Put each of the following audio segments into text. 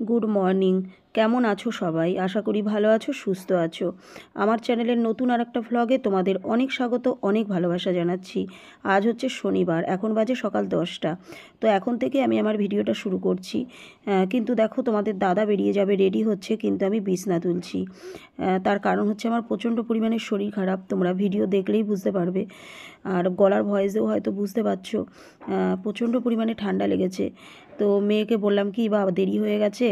Good morning. কেমন আছো সবাই? আশা করি ভালো আছো, সুস্থ আছো। আমার চ্যানেলের নতুন আর একটা ভ্লগে তোমাদের অনেক স্বাগত, অনেক ভালোবাসা জানাচ্ছি। আজ হচ্ছে শনিবার, এখন বাজে সকাল 10টা। তো এখন থেকে আমি আমার ভিডিওটা শুরু করছি। কিন্তু দেখো তোমাদের দাদা বেরিয়ে যাবে, রেডি হচ্ছে, কিন্তু আমি বিছনা তুলছি। তার কারণ হচ্ছে আমার প্রচণ্ড পরিমাণে শরীর খারাপ, তোমরা ভিডিও দেখলেই বুঝতে পারবে। আর গলার ভয়েসেও হয়তো বুঝতে পারছো প্রচণ্ড পরিমাণে ঠান্ডা লেগেছে। তো মেয়েকে বললাম কি, বা দেরি হয়ে গেছে,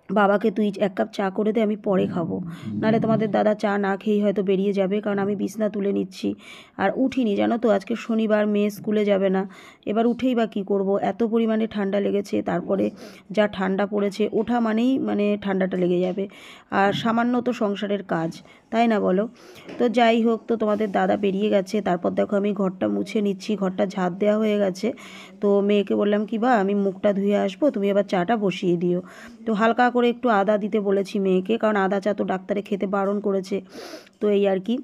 বাবাকে তুই 1 কাপ চা করে দে, আমি পরে খাবো। নাহলে তোমাদের দাদা চা না খেয়েই হয়তো বেরিয়ে যাবে, কারণ আমি বিছনা তুলে নিচ্ছি। আর উঠিনি, জানো তো, আজকে শনিবার, মেয়ে স্কুলে যাবে না। এবার উঠেই বা কী করবো, এত পরিমাণে ঠান্ডা লেগেছে। তারপরে যা ঠান্ডা পড়েছে, ওঠা মানেই মানে ঠান্ডাটা লেগে যাবে। আর সামান্য তো সংসারের কাজ, তাই না বলো? তো যাই হোক, তো তোমাদের দাদা বেরিয়ে গেছে। তারপর দেখো আমি ঘরটা মুছে নিচ্ছি, ঘরটা ঝাঁট দেওয়া হয়ে গেছে। তো মেয়েকে বললাম কি, বা আমি মুখটা ধুয়ে আসবো, তুমি এবার চাটা বসিয়ে দিও। তো হালকা করে একটু আদা দিতে বলেছি মেয়েকে, কারণ আদা চা তো ডাক্তারে খেতে বারণ করেছে। তো এই আর কি।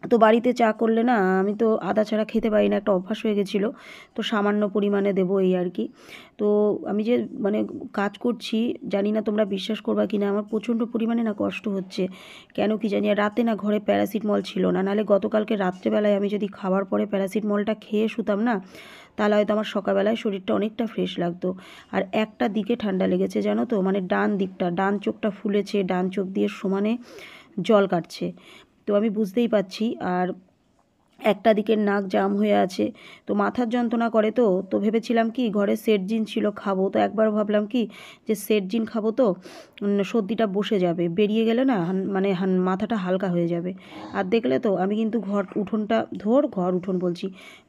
তো বাড়িতে চা করলে না, আমি তো আদা ছাড়া খেতে পারি না, একটা অভ্যাস হয়ে গেছিলো। তো সামান্য পরিমাণে দেবো, এই আর কি। তো আমি যে মানে কাজ করছি, জানি না তোমরা বিশ্বাস করবা কি না, আমার প্রচণ্ড পরিমাণে না কষ্ট হচ্ছে। কেন কি জানি। আর রাতে না ঘরে প্যারাসিটামল ছিল না, নাহলে গতকালকে রাত্রেবেলায় আমি যদি খাওয়ার পরে প্যারাসিটামলটা খেয়ে শুতাম না, তাহলে হয়তো আমার সকালবেলায় শরীরটা অনেকটা ফ্রেশ লাগতো। আর একটা দিকে ঠান্ডা লেগেছে, জানো তো, মানে ডান দিকটা, ডান চোখটা ফুলেছে, ডান চোখ দিয়ে সমানে জল কাটছে। তো আমি বুঝতেই পারছি। আর একটা দিকের নাক জাম হয়ে আছে। তো মাথার যন্ত্রণা করে। তো ভেবেছিলাম কি, ঘরে সেটজিন ছিল, খাবো। তো একবার ভাবলাম কি, যে সেটজিন খাবো তো সর্দিটা বসে যাবে, বেরিয়ে গেলে না মানে মাথাটা হালকা হয়ে যাবে। আর দেখলে তো আমি কিন্তু উঠোন বলছি,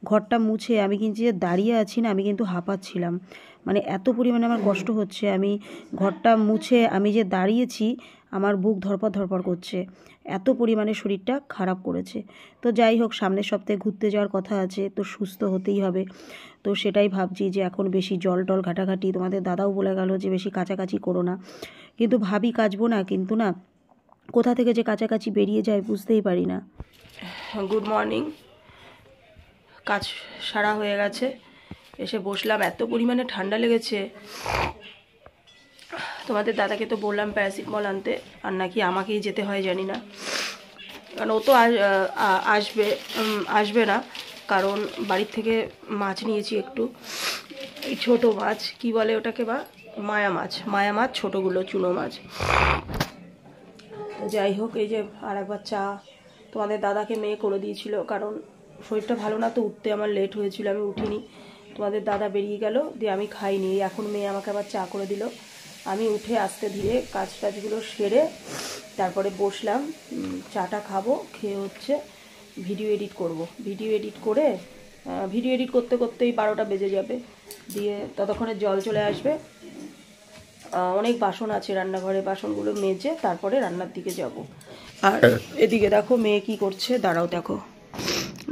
ঘরটা মুছে আমি কিন্তু যে দাঁড়িয়ে আছি না, আমি কিন্তু হাঁপাচ্ছিলাম। মানে এত পরিমাণে আমার কষ্ট হচ্ছে, আমি ঘরটা মুছে আমি যে দাঁড়িয়েছি, আমার বুক ধরপড় ধরপড় করছে, এত পরিমাণে শরীরটা খারাপ করেছে। তো যাই হোক, সামনের সপ্তাহে ঘুরতে যাওয়ার কথা আছে, তো সুস্থ হতেই হবে। তো সেটাই ভাবছি যে এখন বেশি জল টল ঘাটাঘাটি, তোমাদের দাদাও বলে গেল যে বেশি কাছাকাছি করো না। কিন্তু ভাবি কাচবো না, কিন্তু না, কোথা থেকে যে কাছাকাছি বেরিয়ে যায় বুঝতেই পারি না। Good morning. কাজ সারা হয়ে গেছে, এসে বসলাম। এত পরিমাণে ঠান্ডা লেগেছে। তোমাদের দাদাকে তো বললাম প্যারাসিটামল আনতে, আর নাকি আমাকেই যেতে হয় জানি না, কারণ ও তো আসবে না, কারণ বাড়ির থেকে মাছ নিয়েছি একটু, এই ছোটো মাছ, কি বলে ওটাকে, বা মায়া মাছ ছোটোগুলো, চুনো মাছ। তো যাই হোক, এই যে আর একবার চা তোমাদের দাদাকে মেয়ে করে দিয়েছিল, কারণ শরীরটা ভালো না, তো উঠতে আমার লেট হয়েছিল, আমি উঠিনি। তোমাদের দাদা বেরিয়ে গেল, দিয়ে আমি খাইনি। এখন মেয়ে আমাকে আবার চা করে দিল। আমি উঠে আস্তে ধীরে কাজ টাজগুলো সেরে তারপরে বসলাম, চাটা খাবো, খেয়ে হচ্ছে ভিডিও এডিট করব। ভিডিও এডিট করতে করতেই 12টা বেজে যাবে। দিয়ে ততক্ষণে জল চলে আসবে। অনেক বাসন আছে রান্নাঘরে, বাসনগুলো মেজে তারপরে রান্নার দিকে যাব। আর এদিকে দেখো মেয়ে কি করছে, দাঁড়াও দেখো।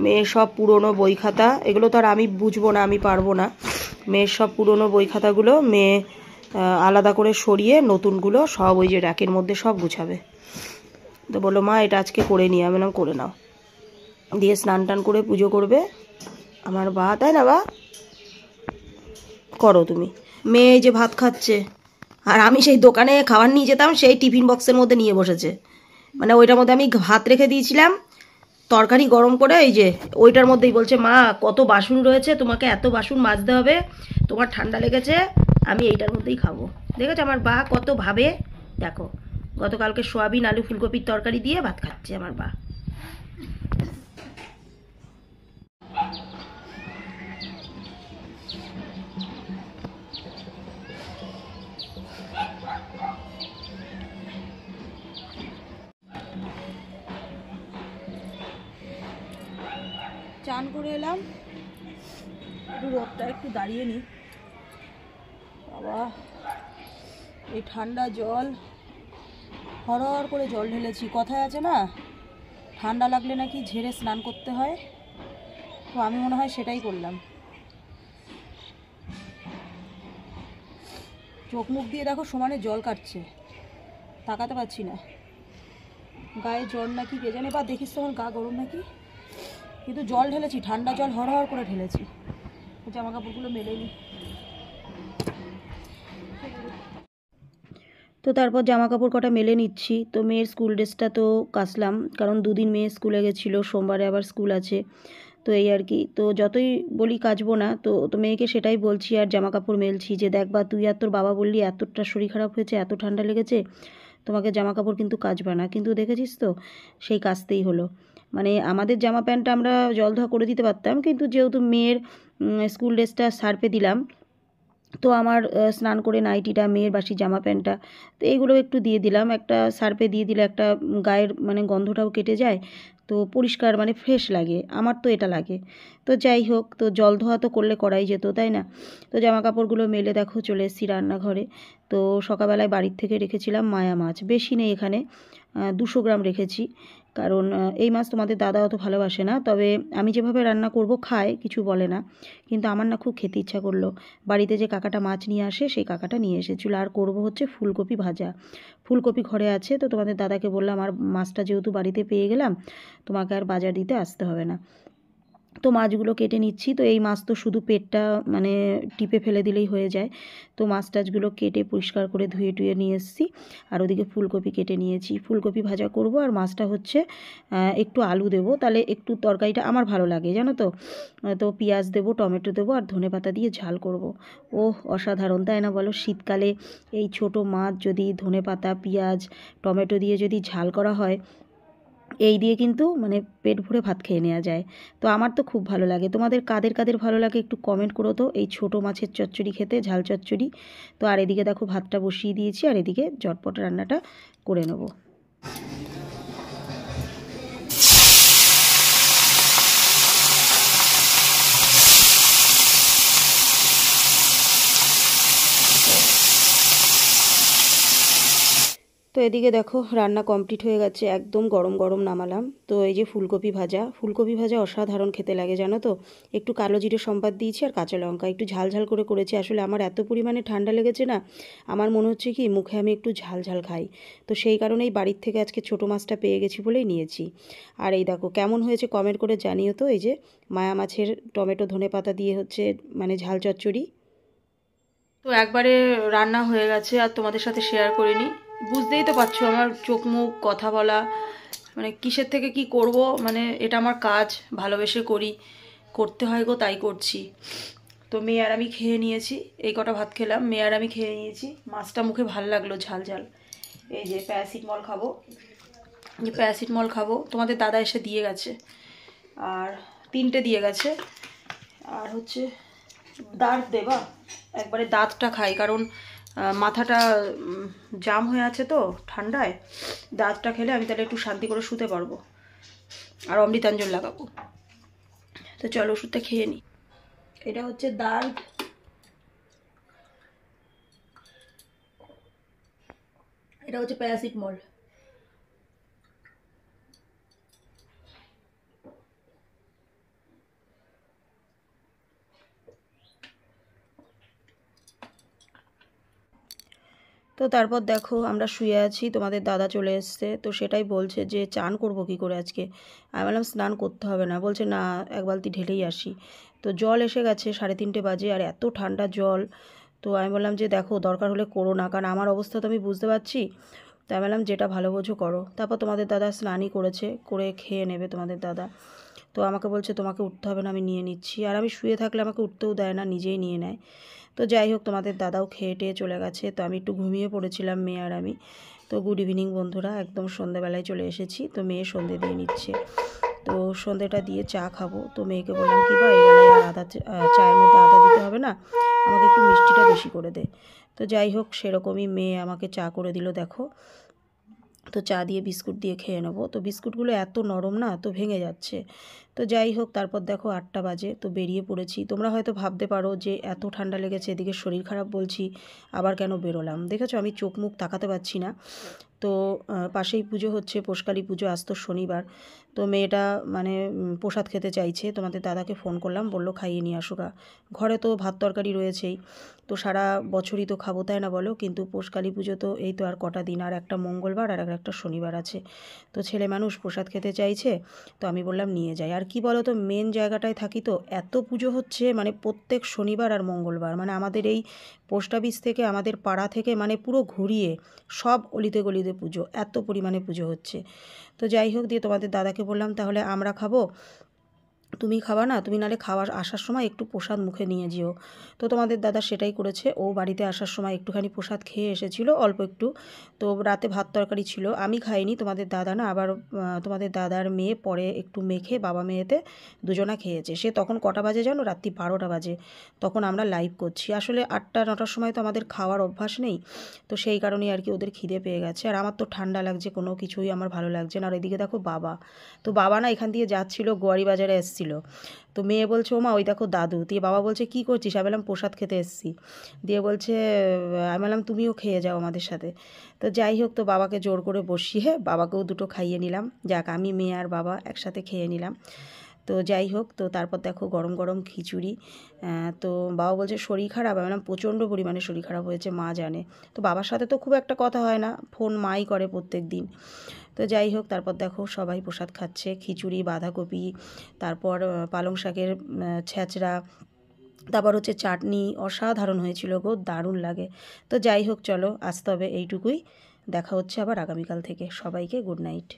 মেয়ের সব পুরনো বই খাতা, এগুলো তো আর আমি বুঝবো না, আমি পারবো না। মেয়ের সব পুরনো বই খাতাগুলো মেয়ে আলাদা করে সরিয়ে নতুনগুলো সব ওই যে র্যাকের মধ্যে সব গুছাবে। তো বললো মা এটা আজকে করে নিয়ে, আমি বললাম করে নাও। দিয়ে স্নান টান করে পুজো করবে আমার বা, তাই না বা? করো তুমি। মেয়ে এই যে ভাত খাচ্ছে, আর আমি সেই দোকানে খাবার নিয়ে যেতাম, সেই টিফিন বক্সের মধ্যে নিয়ে বসেছে। মানে ওইটার মধ্যে আমি ভাত রেখে দিয়েছিলাম, তরকারি গরম করে, এই যে ওইটার মধ্যেই বলছে মা কত বাসন রয়েছে, তোমাকে এত বাসন মাজতে হবে, তোমার ঠান্ডা লেগেছে, আমি এইটার মধ্যেই খাবো। দেখেছো আমার বা কত ভাবে, দেখো গতকালকে সোয়াবিন আলু ফুলকপির তরকারি দিয়ে ভাত খাচ্ছে আমার বা। চান করে এলাম, একটু রোদটা একটু দাঁড়িয়ে নি। বাবা এই ঠান্ডা জল, হরহর করে জল ঢেলেছি। কথায় আছে না, ঠান্ডা লাগলে নাকি ঝেড়ে স্নান করতে হয়, তো আমি মনে হয় সেটাই করলাম। চোখ মুখ দিয়ে দেখো সমানে জল কাটছে, তাকাতে পারছি না। গায়ে জ্বর নাকি কে জানে, বা দেখিস তো আমার গা গরম নাকি, কিন্তু জল ঢেলেছি, ঠান্ডা জল হরহর করে ঢেলেছি। জামা কাপড়গুলো মেলেনি। তো তারপর জামা কাপড় কটা মেলে নিচ্ছি। তো মেয়ের স্কুল ড্রেসটা তো কাচলাম, কারণ দুদিন মেয়ে স্কুলে গেছিলো, সোমবারে আবার স্কুল আছে। তো এই আর কি, তো যতই বলি কাচবো না, তো মেয়েকে সেটাই বলছি আর জামা কাপড় মেলছি যে দেখ বা, তুই আর তোর বাবা বললি এতটা শরীর খারাপ হয়েছে, এত ঠান্ডা লেগেছে, তোমাকে জামা কাপড় কিন্তু কাচবা না, কিন্তু দেখেছিস তো সেই কাচতেই হলো। মানে আমাদের জামা প্যান্টটা আমরা জল ধোয়া করে দিতে পারতাম, কিন্তু যেহেতু মেয়ের স্কুল ড্রেসটা সার্ফে দিলাম, তো আমার স্নান করে নাইটিটা, মেয়ের বাসি জামা প্যান্টটা, তো এইগুলো একটু দিয়ে দিলাম, একটা সার্ফে দিয়ে দিলে একটা গায়ের মানে গন্ধটাও কেটে যায়, তো পরিষ্কার মানে ফ্রেশ লাগে, আমার তো এটা লাগে। তো যাই হোক, তো জল ধোয়া তো করলে করাই যেত, তাই না? তো জামা কাপড়গুলো মেলে দেখো চলে এসেছি রান্নাঘরে। তো সকালবেলায় বাড়ির থেকে রেখেছিলাম মায়া মাছ, বেশি নেই এখানে, 200 গ্রাম রেখেছি। কারণ এই মাছ তোমাদের দাদা অত ভালোবাসে না, তবে আমি যেভাবে রান্না করব খায়, কিছু বলে না, কিন্তু আমার না খুব খেতে ইচ্ছা করলো। বাড়িতে যে কাকাটা মাছ নিয়ে আসে, সেই কাকাটা নিয়ে এসেছিলো। আর করব হচ্ছে ফুলকপি ভাজা। ফুলকপি ঘরে আছে, তো তোমাদের দাদাকে বললাম আর মাছটা যেহেতু বাড়িতে পেয়ে গেলাম, তোমাকে আর বাজার দিতে আসতে হবে না। তো মাছগুলো কেটে নিচ্ছি। তো এই মাছ তো শুধু পেটটা মানে টিপে ফেলে দিলেই হয়ে যায়। তো মাছ টাছগুলো কেটে পরিষ্কার করে ধুয়ে টুয়ে নিয়ে এসেছি। আর ওদিকে ফুলকপি কেটে নিয়েছি, ফুলকপি ভাজা করব। আর মাছটা হচ্ছে একটু আলু দেবো, তাহলে একটু তরকারিটা আমার ভালো লাগে, জানো তো। তো পেঁয়াজ দেবো, টমেটো দেবো, আর ধনেপাতা দিয়ে ঝাল করব। ওহ, অসাধারণ, তাই না বলো? শীতকালে এই ছোট মাছ যদি ধনেপাতা, পেঁয়াজ, টমেটো দিয়ে যদি ঝাল করা হয়, এই দিয়ে কিন্তু মানে পেট ভরে ভাত খেয়ে নেওয়া যায়। তো আমার তো খুব ভালো লাগে। তোমাদের কাদের কাদের ভালো লাগে একটু কমেন্ট করো তো, এই ছোট মাছের চচ্চড়ি খেতে, ঝাল চচ্চড়ি। তো আর এদিকে দেখো ভাতটা বসিয়ে দিয়েছি, আর এদিকে ঝটপট রান্নাটা করে নেবো। তো এদিকে দেখো রান্না কমপ্লিট হয়ে গেছে, একদম গরম গরম নামালাম। তো এই যে ফুলকপি ভাজা, ফুলকপি ভাজা অসাধারণ খেতে লাগে, জানো তো। একটু কালো জিরে সম্বাদ দিয়েছি, আর কাঁচা লঙ্কা, একটু ঝাল ঝাল করে করেছি। আসলে আমার এত পরিমাণে ঠান্ডা লেগেছে না, আমার মনে হচ্ছে কি মুখে আমি একটু ঝাল ঝাল খাই। তো সেই কারণেই বাড়ির থেকে আজকে ছোটো মাছটা পেয়ে গেছি বলেই নিয়েছি। আর এই দেখো কেমন হয়েছে কমেন্ট করে জানিও তো। এই যে মায়া মাছের টমেটো ধনেপাতা দিয়ে হচ্ছে মানে ঝাল চচ্চড়ি। তো একবারে রান্না হয়ে গেছে, আর তোমাদের সাথে শেয়ার করিনি। বুঝতেই তো পারছো আমার চোখ মুখ কথা বলা, মানে কিসের থেকে কি করব, মানে এটা আমার কাজ, ভালোবেসে করি, করতে হয় গো, তাই করছি। তো মেয়ে আর আমি খেয়ে নিয়েছি, এই কটা ভাত খেলাম, মেয়ে আর আমি খেয়ে নিয়েছি। মাছটা মুখে ভাল লাগলো ঝাল ঝাল। এই যে প্যারাসিটামল খাবো, প্যারাসিটামল খাবো, তোমাদের দাদা এসে দিয়ে গেছে, আর 3টে দিয়ে গেছে। আর হচ্ছে দাঁত দেবা, একবারে দাঁতটা খাই, কারণ মাথাটা জাম হয়ে আছে তো ঠান্ডায়। দাঁতটা খেলে আমি তাহলে একটু শান্তি করে শুতে পারবো, আর অমৃতাঞ্জন লাগাবো। তো চলো ওষুধটা খেয়ে নিই। এটা হচ্ছে দাঁত, এটা হচ্ছে প্যারাসিটামল। তো তারপর দেখো আমরা শুয়ে আছি, তোমাদের দাদা চলে এসছে। তো সেটাই বলছে যে চান করবো কী করে আজকে। আমি বললাম স্নান করতে হবে না, বলছে না এক বালতি ঢেলেই আসি। তো জল এসে গেছে, 3:30 বাজে, আর এত ঠান্ডা জল। তো আমি বললাম যে দেখো দরকার হলে করো না, কারণ আমার অবস্থা তো আমি বুঝতে পারছি। তাই আমি বললাম যেটা ভালো বোঝো করো। তারপর তোমাদের দাদা স্নানই করেছে, করে খেয়ে নেবে তোমাদের দাদা। তো আমাকে বলছে তোমাকে উঠতে হবে না, আমি নিয়ে নিচ্ছি। আর আমি শুয়ে থাকলে আমাকে উঠতেও দেয় না, নিজেই নিয়ে নেয়। তো যাই হোক তোমাদের দাদাও খেয়ে টেয়ে চলে গেছে, তো আমি একটু ঘুমিয়ে পড়েছিলাম মেয়ে আর আমি। তো গুড ইভিনিং বন্ধুরা, একদম সন্ধ্যেবেলায় চলে এসেছি। তো মেয়ে সন্ধ্যে দিয়ে নিচ্ছে, তো সন্ধ্যেটা দিয়ে চা খাবো। তো মেয়েকে বললাম কি বা এই বেলায় আর চায়ের মধ্যে আদা দিতে হবে না, আমাকে একটু মিষ্টিটা বেশি করে দে। তো যাই হোক সেরকমই মেয়ে আমাকে চা করে দিল দেখো। তো চা দিয়ে বিস্কুট দিয়ে খেয়ে নেবো। তো বিস্কুটগুলো এত নরম না, তো ভেঙে যাচ্ছে। তো যাই হোক তারপর দেখো 8টা বাজে, তো বেরিয়ে পড়েছি। তোমরা হয়তো ভাবতে পারো যে এত ঠান্ডা লেগেছে, এদিকে শরীর খারাপ বলছি, আবার কেন বেরোলাম। দেখেছো আমি চোখ মুখ তাকাতে পারছি না। তো পাশেই পুজো হচ্ছে, পোষকালী পুজো, আজ তো শনিবার। তো মেয়েটা মানে প্রসাদ খেতে চাইছে, তোমাদের দাদাকে ফোন করলাম, বললো খাইয়ে নিয়ে আসুক। ঘরে তো ভাত তরকারি রয়েছেই, তো সারা বছরই তো খাবো, তাই না বলো। কিন্তু পোষকালী পুজো তো এই তো আর কটা দিন, আর একটা মঙ্গলবার আর একটা শনিবার আছে। তো ছেলে মানুষ প্রসাদ খেতে চাইছে, তো আমি বললাম নিয়ে যাই। আর আর কি বলো তো, মেন জায়গাটায় থাকি তো, এত পুজো হচ্ছে মানে প্রত্যেক শনিবার আর মঙ্গলবার, মানে আমাদের এই পোস্ট অফিস থেকে, আমাদের পাড়া থেকে, মানে পুরো ঘুরিয়ে সব অলিতে গলিতে পুজো, এত পরিমাণে পুজো হচ্ছে। তো যাই হোক, দিয়ে তোমাদের দাদাকে বললাম তাহলে আমরা খাবো, তুমি খাবা না, তুমি নাহলে খাওয়ার আসার সময় একটু প্রসাদ মুখে নিয়ে যেও। তো তোমাদের দাদা সেটাই করেছে, ও বাড়িতে আসার সময় একটুখানি প্রসাদ খেয়ে এসেছিলো, অল্প একটু। তো রাতে ভাত তরকারি ছিল, আমি খাইনি, তোমাদের দাদা না আবার তোমাদের দাদার মেয়ে পরে একটু মেখে বাবা মেয়েতে দুজনা খেয়েছে। সে তখন কটা বাজে জানো, রাত্রি 12টা বাজে, তখন আমরা লাইভ করছি। আসলে 8টা 9টার সময় তো আমাদের খাওয়ার অভ্যাস নেই, তো সেই কারণেই আর কি ওদের খিদে পেয়ে গেছে। আর আমার তো ঠান্ডা লাগছে, কোনো কিছুই আমার ভালো লাগছে না। আর এদিকে দেখো বাবা, তো বাবা না এখান দিয়ে যাচ্ছিলো, গোয়ারি বাজারে এসেছিলো। তো মেয়ে বলছে ও মা ওই দেখো দাদু, দিয়ে বাবা বলছে কী করছিস, আমি বললাম প্রসাদ খেতে এসেছি। দিয়ে বলছে, আমি বললাম তুমিও খেয়ে যাও আমাদের সাথে। তো যাই হোক, তো বাবাকে জোর করে বসিয়ে বাবাকেও দুটো খাইয়ে নিলাম, যাক আমি মেয়ে আর বাবা একসাথে খেয়ে নিলাম। তো যাই হোক, তো তারপর দেখো গরম গরম খিচুড়ি। তো বাবা বলছে শরীর খারাপ, আমি বললাম প্রচণ্ড পরিমাণে শরীর খারাপ হয়েছে, মা জানে। তো বাবার সাথে তো খুব একটা কথা হয় না, ফোন মাই করে প্রত্যেক দিন। তো যাই হোক, তারপর দেখো সবাই প্রসাদ খাচ্ছে, খিচুড়ি, বাঁধাকপি, তারপর পালং শাকের ছ্যাঁচড়া, তারপর হচ্ছে চাটনি, অসাধারণ হয়েছিল গো, দারুণ লাগে। তো যাই হোক, চলো আসতে হবে এইটুকুই, দেখা হচ্ছে আবার আগামীকাল থেকে। সবাইকে গুড নাইট।